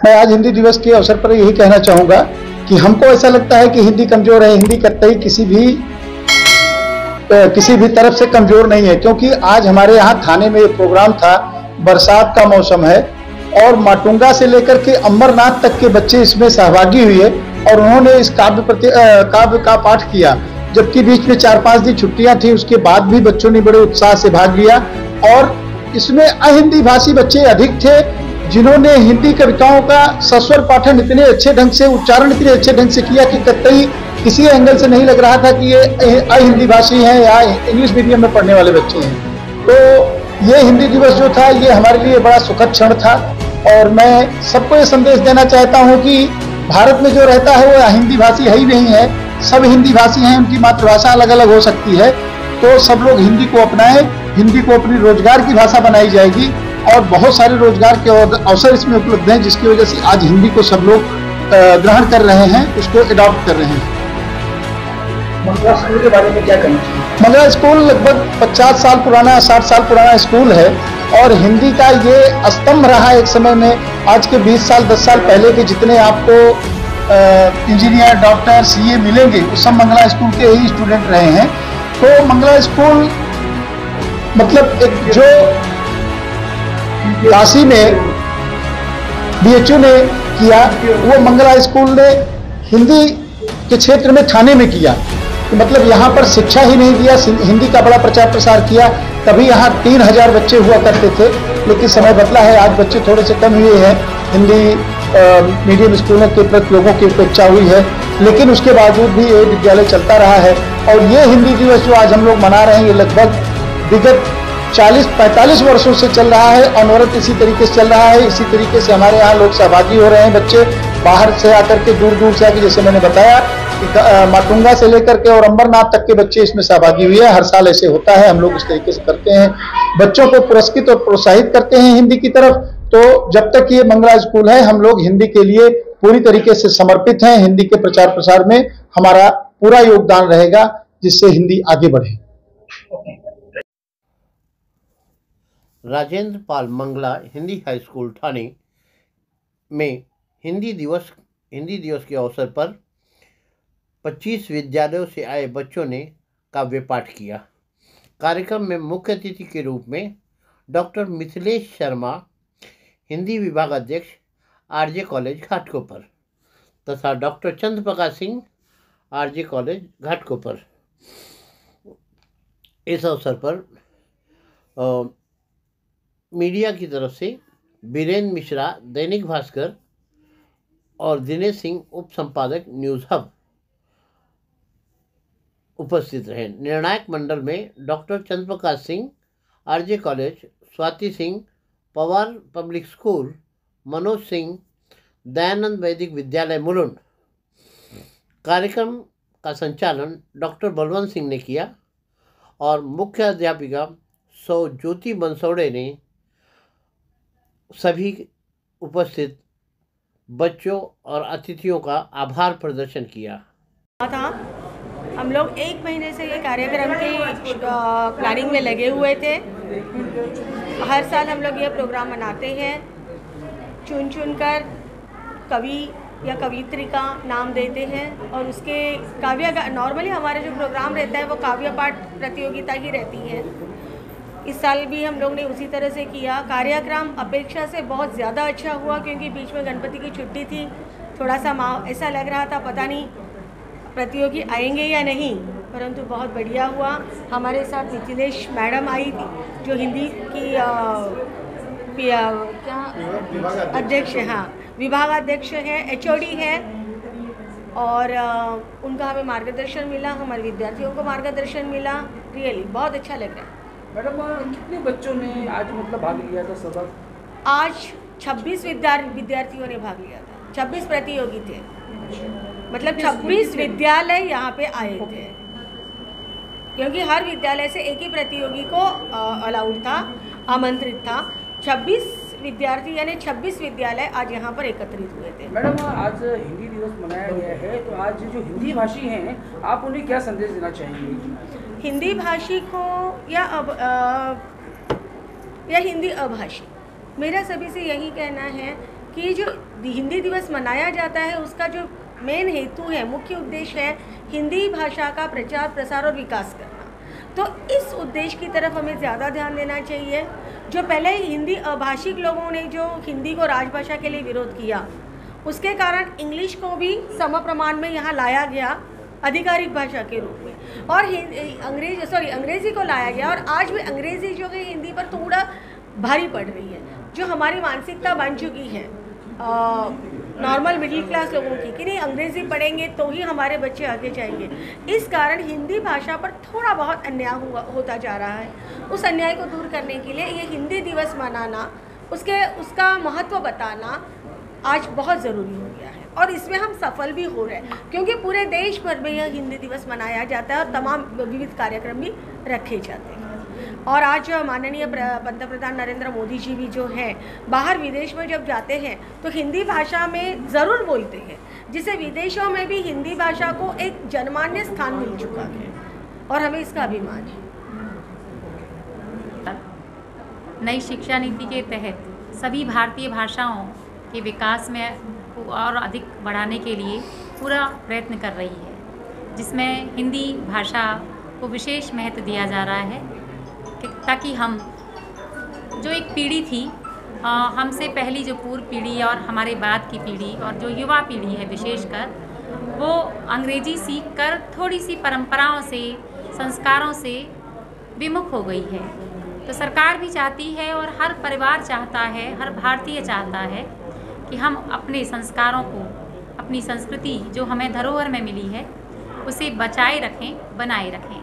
मैं आज हिंदी दिवस के अवसर पर यही कहना चाहूँगा कि हमको ऐसा लगता है कि हिंदी कमज़ोर है। हिंदी कतई किसी भी तरफ से कमज़ोर नहीं है, क्योंकि आज हमारे यहाँ थाने में एक प्रोग्राम था, बरसात का मौसम है और माटुंगा से लेकर के अमरनाथ तक के बच्चे इसमें सहभागी हुए और उन्होंने इस काव्य का पाठ किया। जबकि बीच में 4-5 दिन छुट्टियां थी, उसके बाद भी बच्चों ने बड़े उत्साह से भाग लिया और इसमें अहिंदी भाषी बच्चे अधिक थे, जिन्होंने हिंदी कविताओं का सस्वर पाठन इतने अच्छे ढंग से, उच्चारण इतने अच्छे ढंग से किया कि कतई किसी एंगल से नहीं लग रहा था कि ये अहिंदी भाषी हैं या इंग्लिश मीडियम में पढ़ने वाले बच्चे हैं। तो ये हिंदी दिवस जो था, ये हमारे लिए बड़ा सुखद क्षण था और मैं सबको ये संदेश देना चाहता हूँ कि भारत में जो रहता है वो हिंदी भाषी है ही नहीं है, सब हिंदी भाषी हैं। उनकी मातृभाषा अलग अलग हो सकती है, तो सब लोग हिंदी को अपनाएं। हिंदी को अपनी रोजगार की भाषा बनाई जाएगी और बहुत सारे रोजगार के अवसर इसमें उपलब्ध हैं, जिसकी वजह से आज हिंदी को सब लोग ग्रहण कर रहे हैं, उसको एडॉप्ट कर रहे हैं। मंगला स्कूल के बारे में क्या कहना चाहिए? मंगला स्कूल लगभग 50 साल पुराना, 60 साल पुराना स्कूल है और हिंदी का ये स्तंभ रहा एक समय में। आज के 20 साल 10 साल पहले के जितने आपको इंजीनियर, डॉक्टर, सीए मिलेंगे, वो सब मंगला स्कूल के ही स्टूडेंट रहे हैं। तो मंगला स्कूल मतलब एक जो काशी में बीएचयू ने किया, वो मंगला स्कूल ने हिंदी के क्षेत्र में थाने में किया। मतलब यहाँ पर शिक्षा ही नहीं दिया, हिंदी का बड़ा प्रचार प्रसार किया। तभी यहाँ 3000 बच्चे हुआ करते थे, लेकिन समय बदला है, आज बच्चे थोड़े से कम हुए हैं। हिंदी मीडियम स्कूलों के प्रति लोगों की उपेक्षा हुई है, लेकिन उसके बावजूद भी ये विद्यालय चलता रहा है। और ये हिंदी दिवस जो आज हम लोग मना रहे हैं, ये लगभग विगत 40-45 वर्षों से चल रहा है, अनवरत इसी तरीके से चल रहा है। इसी तरीके से हमारे यहाँ लोग सहभागी हो रहे हैं, बच्चे बाहर से आकर के, दूर दूर से आके, जैसे मैंने बताया माटुंगा से लेकर के और अंबरनाथ तक के बच्चे इसमें सहभागी हुए हैं। हर साल ऐसे होता है, हम लोग इस तरीके से करते हैं, बच्चों को पुरस्कृत और प्रोत्साहित करते हैं हिंदी की तरफ। तो जब तक ये मंगला स्कूल है, हम लोग हिंदी के लिए पूरी तरीके से समर्पित हैं। हिंदी के प्रचार प्रसार में हमारा पूरा योगदान रहेगा, जिससे हिंदी आगे बढ़े। राजेंद्र पाल मंगला हिंदी हाई स्कूल ठाणे में हिंदी दिवस के अवसर पर 25 विद्यालयों से आए बच्चों ने काव्य पाठ किया। कार्यक्रम में मुख्य अतिथि के रूप में डॉक्टर मिथिलेश शर्मा, हिंदी विभाग अध्यक्ष, आरजे कॉलेज घाटकोपर, तथा doctor Chandraprakash Singh, RJ college Ghatkopar. इस अवसर पर मीडिया की तरफ से बीरेन्द्र मिश्रा, दैनिक भास्कर, और दिनेश सिंह, उप संपादक, न्यूज़ हब, उपस्थित रहे। निर्णायक मंडल में doctor Chandraprakash Singh, RJ college, Swati Singh, Pawar public school, Manoj Singh, Dayanand वैदिक विद्यालय मुलुंड। कार्यक्रम का संचालन डॉक्टर बलवंत सिंह ने किया और मुख्य अध्यापिका सौ ज्योति बंसोड़े ने सभी उपस्थित बच्चों और अतिथियों का आभार प्रदर्शन किया था। हम लोग 1 महीने से ये कार्यक्रम की प्लानिंग में लगे हुए थे। हर साल हम लोग ये प्रोग्राम मनाते हैं, चुन कर कवि या कवियत्री का नाम देते हैं और उसके काव्य, नॉर्मली हमारे जो प्रोग्राम रहता है वो काव्य पाठ प्रतियोगिता ही रहती है। इस साल भी हम लोग ने उसी तरह से किया। कार्यक्रम अपेक्षा से बहुत ज़्यादा अच्छा हुआ, क्योंकि बीच में गणपति की छुट्टी थी। थोड़ा सा ऐसा लग रहा था पता नहीं प्रतियोगी आएंगे या नहीं, परंतु बहुत बढ़िया हुआ। हमारे साथ मिथिलेश मैडम आई थी, जो हिंदी की अध्यक्ष, हाँ, विभागाध्यक्ष है, HOD है, और उनका हमें मार्गदर्शन मिला, हमारे विद्यार्थियों को मार्गदर्शन मिला। रियली बहुत अच्छा लग रहा है। मैडम, कितने बच्चों ने आज मतलब भाग लिया था सबक? आज 26 विद्यार्थियों ने भाग लिया था। 26 प्रतियोगी थे, मतलब 26 विद्यालय यहाँ पे आए थे, क्योंकि हर विद्यालय से एक ही प्रतियोगी को अलाउड था, आमंत्रित था। 26 विद्यार्थी यानी 26 विद्यालय आज यहाँ पर एकत्रित हुए थे। मैडम, आज हिंदी दिवस मनाया गया है, तो आज जो हिंदी भाषी हैं, आप उन्हें क्या संदेश देना चाहेंगे? हिंदी भाषी को या हिंदी अभाषी, मेरा सभी से यही कहना है कि जो हिंदी दिवस मनाया जाता है उसका जो मेन हेतु है, मुख्य उद्देश्य है हिंदी भाषा का प्रचार प्रसार और विकास करना। तो इस उद्देश्य की तरफ हमें ज़्यादा ध्यान देना चाहिए। जो पहले हिंदी अभाषिक लोगों ने जो हिंदी को राजभाषा के लिए विरोध किया, उसके कारण इंग्लिश को भी सम प्रमाण में यहाँ लाया गया आधिकारिक भाषा के रूप में, और अंग्रेज़ी को लाया गया। और आज भी अंग्रेज़ी जो है हिंदी पर थोड़ा भारी पड़ रही है, जो हमारी मानसिकता बन चुकी है नॉर्मल मिडिल क्लास लोगों की, कि नहीं अंग्रेज़ी पढ़ेंगे तो ही हमारे बच्चे आगे जाएंगे। इस कारण हिंदी भाषा पर थोड़ा बहुत अन्याय होता जा रहा है। उस अन्याय को दूर करने के लिए ये हिंदी दिवस मनाना, उसका महत्व बताना आज बहुत ज़रूरी हो गया है, और इसमें हम सफल भी हो रहे हैं, क्योंकि पूरे देश भर में यह हिंदी दिवस मनाया जाता है और तमाम विविध कार्यक्रम भी रखे जाते हैं। और आज माननीय पंतप्रधान नरेंद्र मोदी जी भी जो हैं बाहर विदेश में जब जाते हैं तो हिंदी भाषा में ज़रूर बोलते हैं, जिससे विदेशों में भी हिंदी भाषा को एक जनमान्य स्थान मिल चुका है, और हमें इसका अभिमान है। नई शिक्षा नीति के तहत सभी भारतीय भाषाओं के विकास में और अधिक बढ़ाने के लिए पूरा प्रयत्न कर रही है, जिसमें हिंदी भाषा को विशेष महत्व दिया जा रहा है, ताकि हम जो एक पीढ़ी थी, हमसे पहली जो पूर्व पीढ़ी और हमारे बाद की पीढ़ी और जो युवा पीढ़ी है विशेषकर, वो अंग्रेजी सीखकर थोड़ी सी परंपराओं से, संस्कारों से विमुख हो गई है। तो सरकार भी चाहती है और हर परिवार चाहता है, हर भारतीय चाहता है कि हम अपने संस्कारों को, अपनी संस्कृति जो हमें धरोहर में मिली है, उसे बचाए रखें, बनाए रखें।